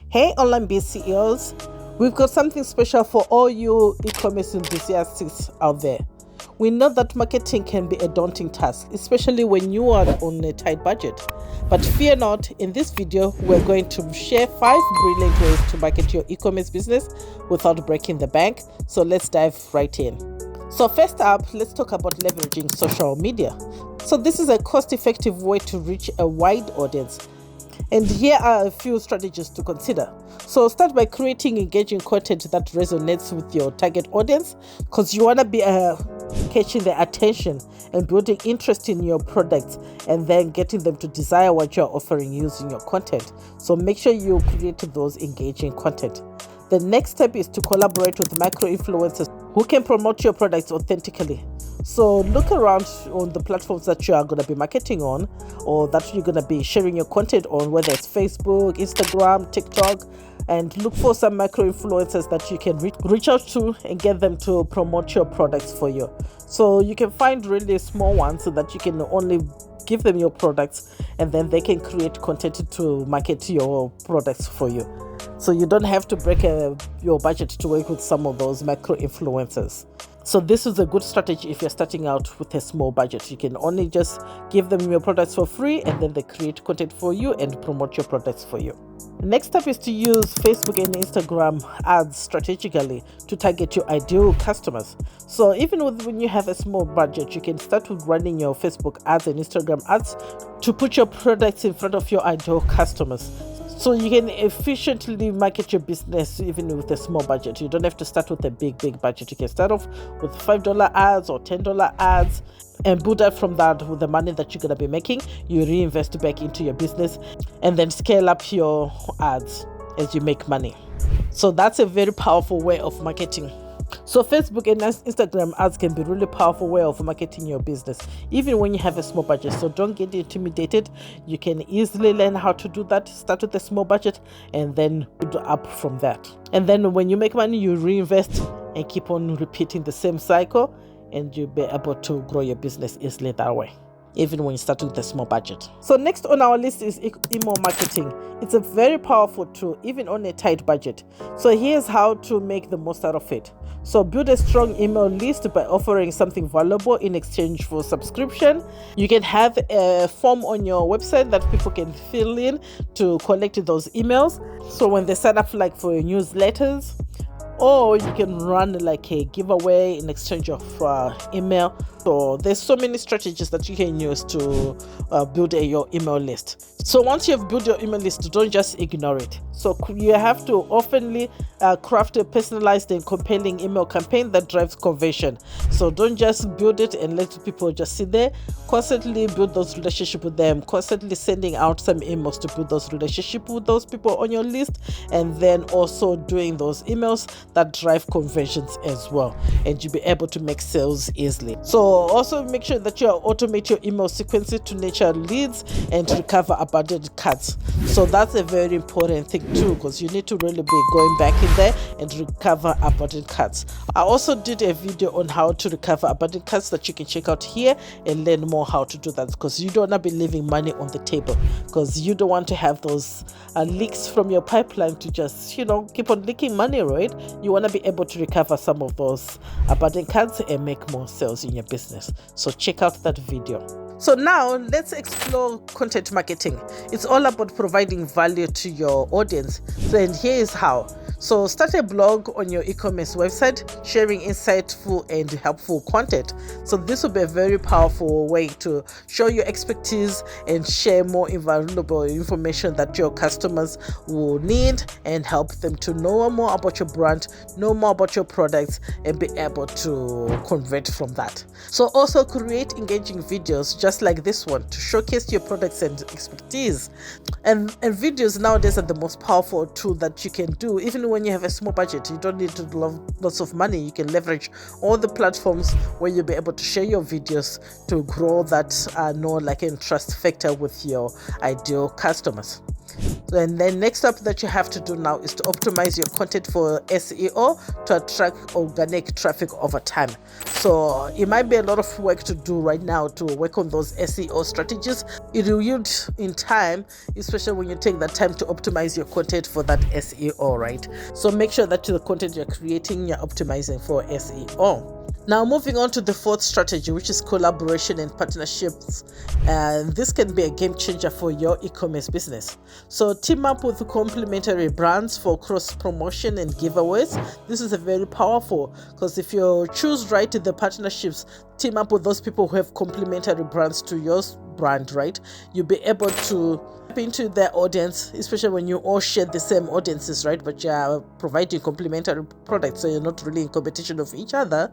Hey online BCEOs, we've got something special for all you e-commerce enthusiasts out there. We know that marketing can be a daunting task, especially when you are on a tight budget. But fear not, in this video, we're going to share 5 brilliant ways to market your e-commerce business without breaking the bank. So let's dive right in. So first up, let's talk about leveraging social media. So this is a cost-effective way to reach a wide audience. And here are a few strategies to consider. So start by creating engaging content that resonates with your target audience, because you want to be catching their attention and building interest in your products, and then getting them to desire what you're offering using your content. So make sure you create those engaging content. The next step is to collaborate with micro influencers who can promote your products authentically. So look around on the platforms that you are going to be marketing on, or that you're going to be sharing your content on, whether it's Facebook, Instagram, TikTok, and look for some micro influencers that you can reach out to and get them to promote your products for you. So you can find really small ones so that you can only give them your products, and then they can create content to market your products for you. So you don't have to break your budget to work with some of those micro influencers. So this is a good strategy if you're starting out with a small budget. You can only just give them your products for free, and then they create content for you and promote your products for you. Next step is to use Facebook and Instagram ads strategically to target your ideal customers. So even when you have a small budget, you can start with running your Facebook ads and Instagram ads to put your products in front of your ideal customers. So you can efficiently market your business even with a small budget. You don't have to start with a big budget. You can start off with $5 ads or $10 ads and build up from that. With the money that you're going to be making, you reinvest back into your business and then scale up your ads as you make money. So that's a very powerful way of marketing. So Facebook and Instagram ads can be really powerful way of marketing your business, even when you have a small budget. So don't get intimidated. You can easily learn how to do that. Start with a small budget and then build up from that. And then when you make money, you reinvest and keep on repeating the same cycle, and you'll be able to grow your business easily that way, even when you start with a small budget. So next on our list is email marketing. It's a very powerful tool, even on a tight budget. So here's how to make the most out of it. So build a strong email list by offering something valuable in exchange for subscription. You can have a form on your website that people can fill in to collect those emails. So when they sign up for your newsletters, or you can run like a giveaway in exchange of email. So there's so many strategies that you can use to build your email list. So once you've built your email list, don't just ignore it. So you have to oftenly craft a personalized and compelling email campaign that drives conversion. So don't just build it and let people just sit there. Constantly build those relationships with them, constantly sending out some emails to build those relationships with those people on your list, and then also doing those emails that drive conversions as well, and you'll be able to make sales easily. So also make sure that you automate your email sequences to nurture leads and recover abandoned cards. So that's a very important thing too, because you need to really be going back in there and recover abandoned cards. I also did a video on how to recover abandoned cards that you can check out here and learn more how to do that, because you don't want to be leaving money on the table, because you don't want to have those leaks from your pipeline to just keep on leaking money, right? You want to be able to recover some of those abandoned cards and make more sales in your business. So check out that video. So now let's explore content marketing. It's all about providing value to your audience. So and here is how. So start a blog on your e-commerce website, sharing insightful and helpful content. So this will be a very powerful way to show your expertise and share more invaluable information that your customers will need, and help them to know more about your brand, know more about your products, and be able to convert from that. So also create engaging videos just like this one to showcase your products and expertise. And videos nowadays are the most powerful tool that you can do. Even when you have a small budget, you don't need to lots of money. You can leverage all the platforms where you'll be able to share your videos to grow that know, like, and trust factor with your ideal customers. And then next up that you have to do now is to optimize your content for SEO to attract organic traffic over time. So it might be a lot of work to do right now to work on those SEO strategies. It will yield in time, especially when you take that time to optimize your content for that SEO, right? So make sure that the content you're creating, you're optimizing for SEO. Now moving on to the fourth strategy, which is collaboration and partnerships. And this can be a game changer for your e-commerce business. So team up with complementary brands for cross promotion and giveaways. This is a very powerful, because if you choose right the partnerships, team up with those people who have complementary brands to your brand, right? You'll be able to tap into their audience, especially when you all share the same audiences, right? But you are providing complementary products, so you're not really in competition of each other,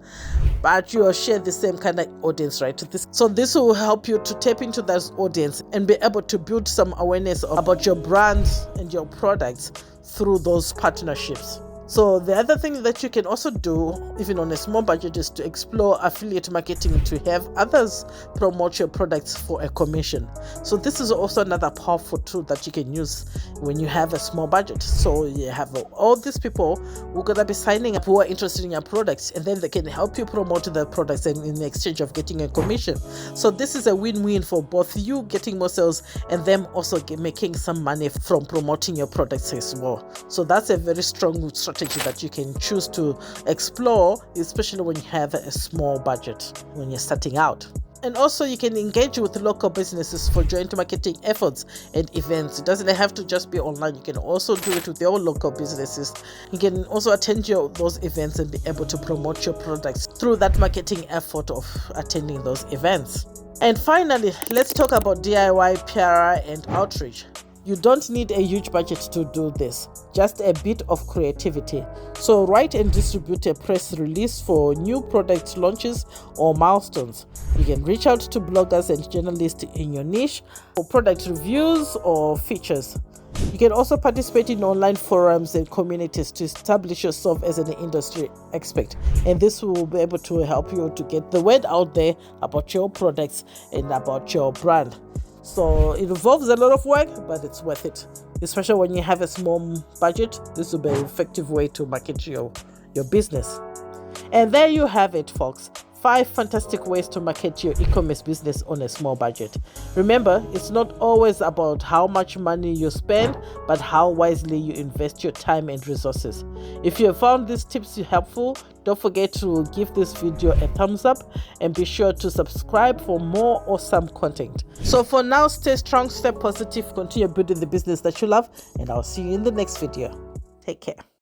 but you all share the same kind of audience, right? So this will help you to tap into that audience and be able to build some awareness about your brands and your products through those partnerships. So the other thing that you can also do, even on a small budget, is to explore affiliate marketing to have others promote your products for a commission. So this is also another powerful tool that you can use when you have a small budget. So you have all these people who are going to be signing up who are interested in your products, and then they can help you promote their products and in exchange of getting a commission. So this is a win-win for both you getting more sales and them also making some money from promoting your products as well. So that's a very strong strategy that you can choose to explore, especially when you have a small budget when you're starting out. And also you can engage with local businesses for joint marketing efforts and events. It doesn't have to just be online. You can also do it with your local businesses. You can also attend those events and be able to promote your products through that marketing effort of attending those events. And finally, let's talk about DIY, PR, and outreach. You don't need a huge budget to do this, just a bit of creativity. So write and distribute a press release for new product launches or milestones. You can reach out to bloggers and journalists in your niche for product reviews or features. You can also participate in online forums and communities to establish yourself as an industry expert. And this will be able to help you to get the word out there about your products and about your brand. So it involves a lot of work, but it's worth it. Especially when you have a small budget, this will be an effective way to market your business. And there you have it, folks. 5 fantastic ways to market your e-commerce business on a small budget. Remember, it's not always about how much money you spend, but how wisely you invest your time and resources. If you have found these tips helpful, don't forget to give this video a thumbs up and be sure to subscribe for more awesome content. So for now, stay strong, stay positive, continue building the business that you love, and I'll see you in the next video. Take care.